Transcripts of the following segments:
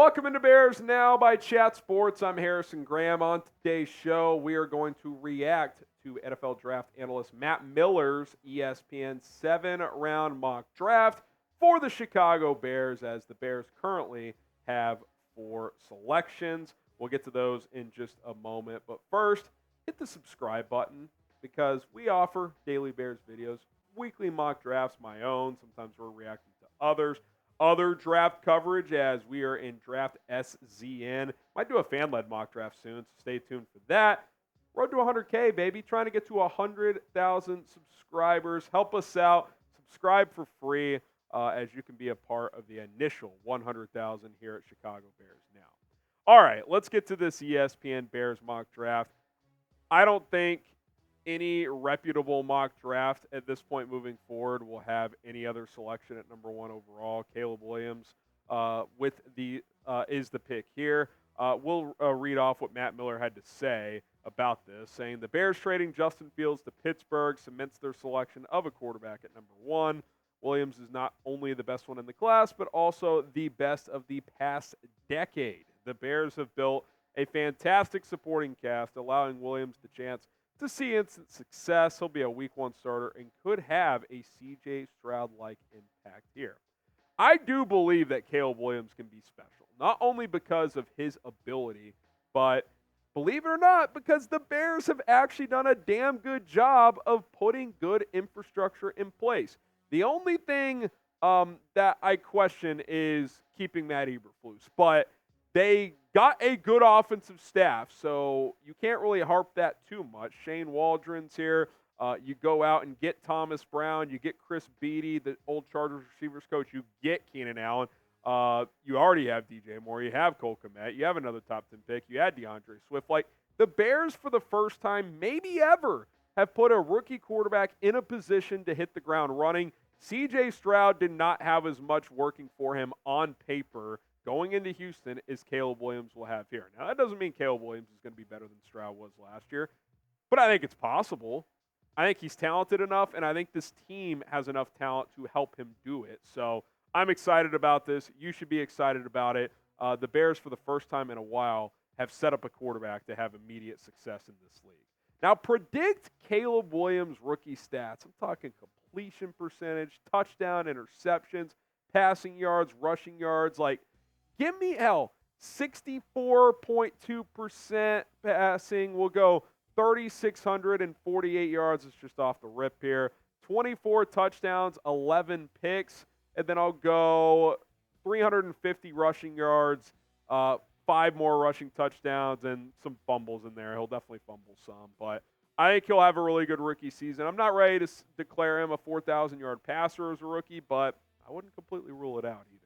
Welcome into Bears Now by Chat Sports. I'm Harrison Graham. On today's show, we are going to react to NFL draft analyst Matt Miller's ESPN 7-round mock draft for the Chicago Bears, as the Bears currently have 4 selections. We'll get to those in just a moment. But first, hit the subscribe button because we offer daily Bears videos, weekly mock drafts, my own. Sometimes we're reacting to others. Other draft coverage as we are in Draft SZN. Might do a fan-led mock draft soon, so stay tuned for that. Road to 100K, baby. Trying to get to 100,000 subscribers. Help us out. Subscribe for free as you can be a part of the initial 100,000 here at Chicago Bears Now. All right, let's get to this ESPN Bears mock draft. I don't think any reputable mock draft at this point moving forward will have any other selection at number 1 overall. Caleb Williams is the pick here. We'll read off what Matt Miller had to say about this, saying the Bears trading Justin Fields to Pittsburgh cements their selection of a quarterback at number 1. Williams is not only the best one in the class, but also the best of the past decade. The Bears have built a fantastic supporting cast, allowing Williams the chance to see instant success. He'll be a week 1 starter and could have a C.J. Stroud-like impact here. I do believe that Caleb Williams can be special, not only because of his ability, but believe it or not, because the Bears have actually done a damn good job of putting good infrastructure in place. The only thing that I question is keeping Matt Eberflus, but they got a good offensive staff, so you can't really harp that too much. Shane Waldron's here. You go out and get Thomas Brown. You get Chris Beatty, the old Chargers receivers coach. You get Keenan Allen. You already have DJ Moore. You have Cole Kmet. You have another top 10 pick. You had DeAndre Swift. Like, the Bears, for the first time, maybe ever, have put a rookie quarterback in a position to hit the ground running. C.J. Stroud did not have as much working for him on paper going into Houston as Caleb Williams will have here. Now, that doesn't mean Caleb Williams is going to be better than Stroud was last year, but I think it's possible. I think he's talented enough, and I think this team has enough talent to help him do it. So I'm excited about this. You should be excited about it. The Bears, for the first time in a while, have set up a quarterback to have immediate success in this league. Now, predict Caleb Williams' rookie stats. I'm talking completion percentage, touchdown, interceptions, passing yards, rushing yards. Like, give me 64.2% passing. We'll go 3,648 yards. It's just off the rip here. 24 touchdowns, 11 picks. And then I'll go 350 rushing yards, 5 more rushing touchdowns, and some fumbles in there. He'll definitely fumble some. But I think he'll have a really good rookie season. I'm not ready to declare him a 4,000-yard passer as a rookie, but I wouldn't completely rule it out either.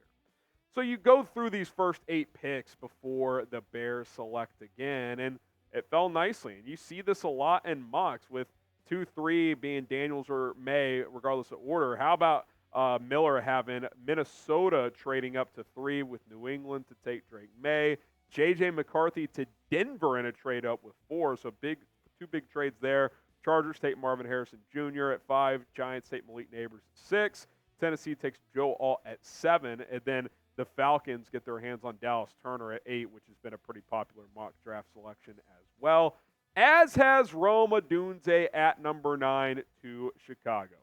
So you go through these first 8 picks before the Bears select again, and it fell nicely. And you see this a lot in mocks with 2-3 being Daniels or May, regardless of order. How about Miller having Minnesota trading up to 3 with New England to take Drake May, J.J. McCarthy to Denver in a trade up with 4, so 2 big trades there. Chargers take Marvin Harrison Jr. at 5, Giants take Malik Neighbors at 6, Tennessee takes Joe Alt at 7, and then the Falcons get their hands on Dallas Turner at 8, which has been a pretty popular mock draft selection as well, as has Rome Odunze at number 9 to Chicago.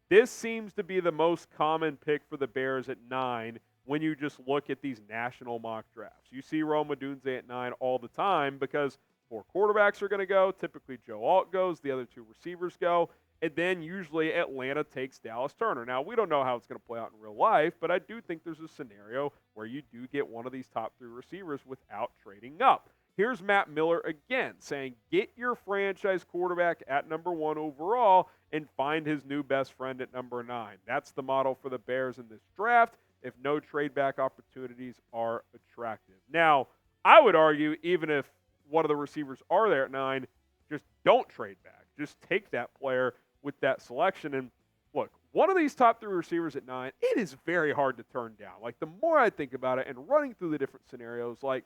This seems to be the most common pick for the Bears at 9 when you just look at these national mock drafts. You see Rome Odunze at 9 all the time because 4 quarterbacks are going to go. Typically, Joe Alt goes. The other 2 receivers go. And then usually Atlanta takes Dallas Turner. Now, we don't know how it's going to play out in real life, but I do think there's a scenario where you do get one of these top 3 receivers without trading up. Here's Matt Miller again saying, get your franchise quarterback at number 1 overall and find his new best friend at number 9. That's the model for the Bears in this draft if no trade back opportunities are attractive. Now, I would argue even if one of the receivers are there at 9, just don't trade back. Just take that player with that selection. And look, one of these top 3 receivers at 9, it is very hard to turn down. Like, the more I think about it and running through the different scenarios, like,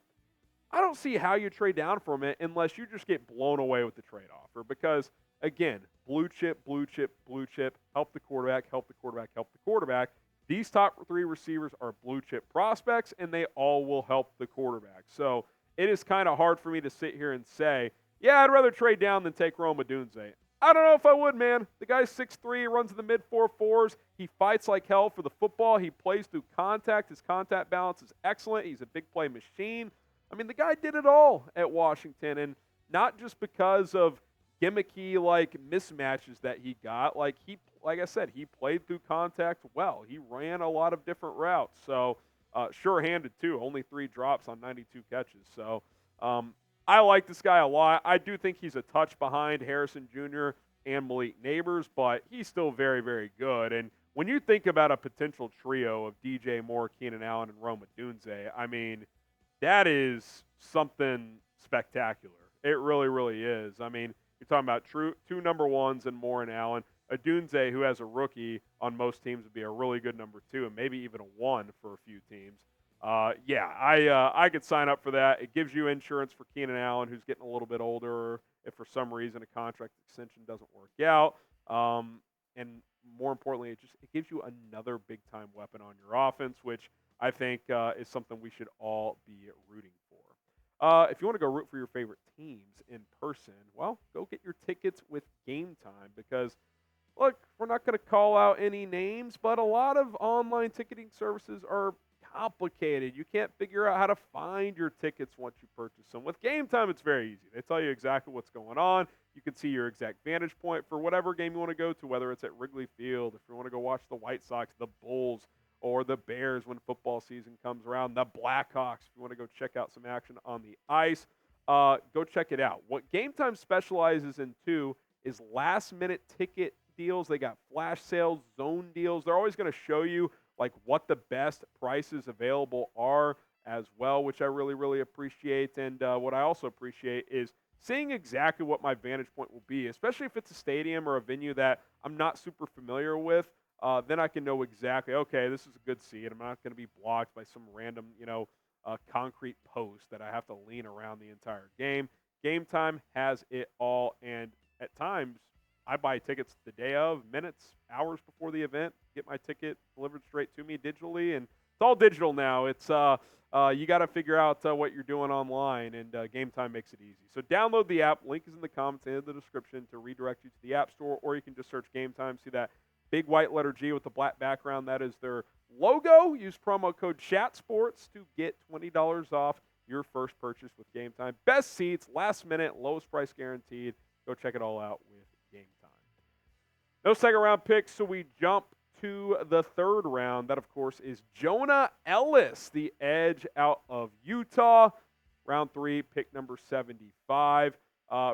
I don't see how you trade down from it unless you just get blown away with the trade offer. Because, again, blue chip, blue chip, blue chip, help the quarterback, help the quarterback, help the quarterback. These top 3 receivers are blue chip prospects, and they all will help the quarterback. So it is kind of hard for me to sit here and say, yeah, I'd rather trade down than take Odunze. I don't know if I would, man. The guy's 6'3", runs in the mid-4.4s. He fights like hell for the football. He plays through contact. His contact balance is excellent. He's a big play machine. I mean, the guy did it all at Washington, and not just because of gimmicky like mismatches that he got. Like I said, he played through contact well. He ran a lot of different routes. So sure-handed too. Only 3 drops on 92 catches. So I like this guy a lot. I do think he's a touch behind Harrison Jr. and Malik Neighbors, but he's still very, very good. And when you think about a potential trio of DJ Moore, Keenan Allen, and Rome Odunze, I mean, that is something spectacular. It really, really is. I mean, you're talking about 2 number 1s and Moore and Allen. Odunze, who has a rookie on most teams, would be a really good number 2 and maybe even a 1 for a few teams. I could sign up for that. It gives you insurance for Keenan Allen, who's getting a little bit older, if for some reason a contract extension doesn't work out. And more importantly, it gives you another big-time weapon on your offense, which I think is something we should all be rooting for. If you want to go root for your favorite teams in person, well, go get your tickets with GameTime because, look, we're not going to call out any names, but a lot of online ticketing services are complicated. You can't figure out how to find your tickets once you purchase them. With GameTime, it's very easy. They tell you exactly what's going on. You can see your exact vantage point for whatever game you want to go to, whether it's at Wrigley Field, if you want to go watch the White Sox, the Bulls, or the Bears when football season comes around, the Blackhawks, if you want to go check out some action on the ice, go check it out. What GameTime specializes in, too, is last-minute ticket deals. They got flash sales, zone deals. They're always going to show you like what the best prices available are as well, which I really, really appreciate. And what I also appreciate is seeing exactly what my vantage point will be, especially if it's a stadium or a venue that I'm not super familiar with. Then I can know exactly, okay, this is a good seat. I'm not going to be blocked by some random, concrete post that I have to lean around the entire game. GameTime has it all, and at times I buy tickets the day of, minutes, hours before the event, get my ticket delivered straight to me digitally, and it's all digital now. It's you got to figure out what you're doing online, and GameTime makes it easy. So download the app. Link is in the comments and in the description to redirect you to the App Store, or you can just search GameTime. See that big white letter G with the black background? That is their logo. Use promo code CHATSPORTS to get $20 off your first purchase with GameTime. Best seats, last minute, lowest price guaranteed. Go check it all out with GameTime. No second round picks, so we jump to the third round. That, of course, is Jonah Ellis, the edge out of Utah. Round 3, pick number 75.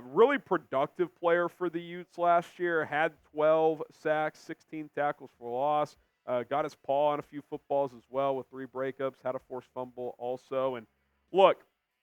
Really productive player for the Utes last year. Had 12 sacks, 16 tackles for loss. Got his paw on a few footballs as well with 3 breakups. Had a forced fumble also. And look,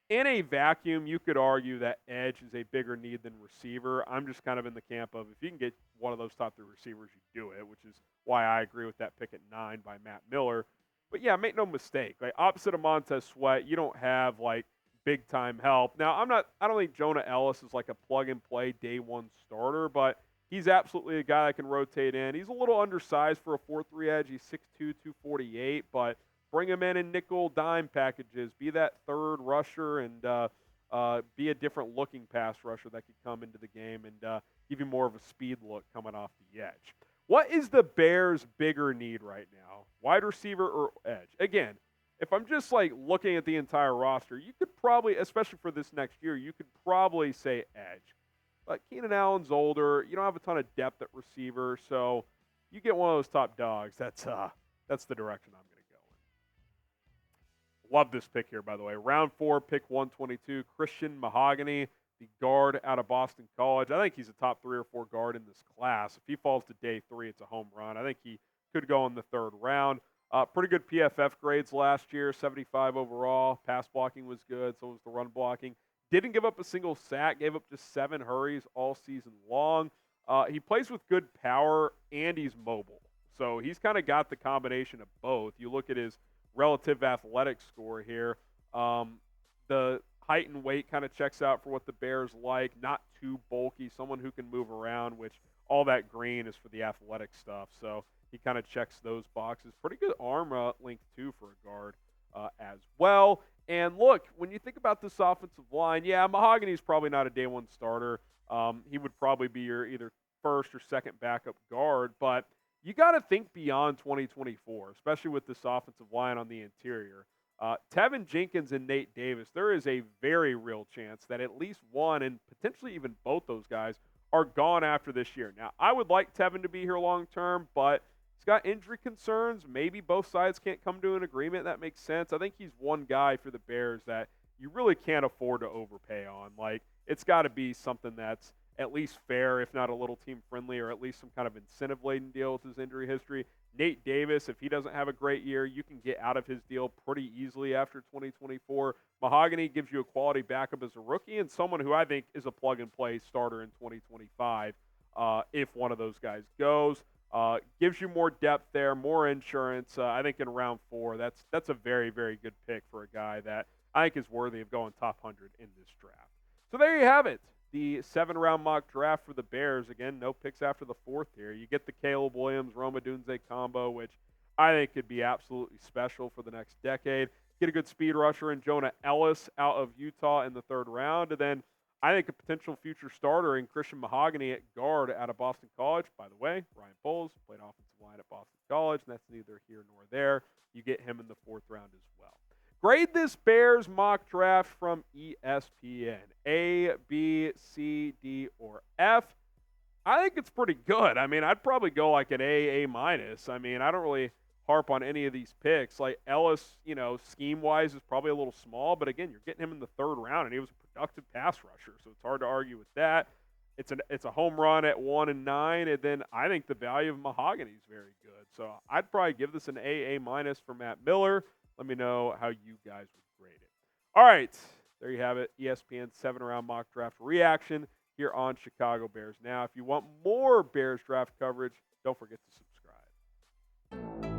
in a vacuum, you could argue that edge is a bigger need than receiver. I'm just kind of in the camp of if you can get one of those top 3 receivers, you do it, which is why I agree with that pick at 9 by Matt Miller. But yeah, make no mistake. Like opposite of Montez Sweat, you don't have like big time help. Now, I don't think Jonah Ellis is like a plug and play day 1 starter, but he's absolutely a guy that can rotate in. He's a little undersized for a 4-3 edge. He's 6'2", 248, but bring him in nickel dime packages. Be that third rusher and be a different looking pass rusher that could come into the game and give you more of a speed look coming off the edge. What is the Bears' bigger need right now? Wide receiver or edge? Again, if I'm just like looking at the entire roster, you could probably, especially for this next year, you could probably say edge. But Keenan Allen's older. You don't have a ton of depth at receiver, so you get one of those top dogs. That's the direction I'm going to go in. Love this pick here, by the way. Round 4, pick 122, Christian Mahogany, the guard out of Boston College. I think he's a top 3 or 4 guard in this class. If he falls to day 3, it's a home run. I think he could go in the 3rd round. Pretty good PFF grades last year, 75 overall. Pass blocking was good, so was the run blocking. Didn't give up a single sack, gave up just 7 hurries all season long. He plays with good power, and he's mobile. So he's kind of got the combination of both. You look at his relative athletic score here. The height and weight kind of checks out for what the Bears like. Not too bulky, someone who can move around, which all that green is for the athletic stuff. So he kind of checks those boxes. Pretty good arm length, too, for a guard as well. And look, when you think about this offensive line, yeah, Mahogany is probably not a day one starter. He would probably be your either first or second backup guard, but you got to think beyond 2024, especially with this offensive line on the interior. Tevin Jenkins and Nate Davis, there is a very real chance that at least one and potentially even both those guys are gone after this year. Now, I would like Tevin to be here long term, but he's got injury concerns. Maybe both sides can't come to an agreement. That makes sense. I think he's one guy for the Bears that you really can't afford to overpay on. Like, it's got to be something that's at least fair, if not a little team friendly, or at least some kind of incentive-laden deal with his injury history. Nate Davis, if he doesn't have a great year, you can get out of his deal pretty easily after 2024. Mahogany gives you a quality backup as a rookie and someone who I think is a plug-and-play starter in 2025 if one of those guys goes. Gives you more depth there, more insurance. I think in round 4, that's a very, very good pick for a guy that I think is worthy of going top 100 in this draft. So there you have it. The 7-round mock draft for the Bears. Again, no picks after the 4th here. You get the Caleb Williams, Odunze combo, which I think could be absolutely special for the next decade. Get a good speed rusher in Jonah Ellis out of Utah in the 3rd round. And then I think a potential future starter in Christian Mahogany at guard out of Boston College. By the way, Ryan Poles played offensive line at Boston College, and that's neither here nor there. You get him in the 4th round as well. Grade this Bears mock draft from ESPN. A, B, C, D, or F. I think it's pretty good. I mean, I'd probably go like an A minus. I mean, I don't really harp on any of these picks. Like Ellis, scheme-wise is probably a little small, but again, you're getting him in the 3rd round, and he was a productive pass rusher, so it's hard to argue with that. It's a home run at 1 and 9, and then I think the value of Mahogany is very good. So I'd probably give this an A minus for Matt Miller. Let me know how you guys would grade it. All right, there you have it. ESPN 7-round mock draft reaction here on Chicago Bears Now. If you want more Bears draft coverage, don't forget to subscribe.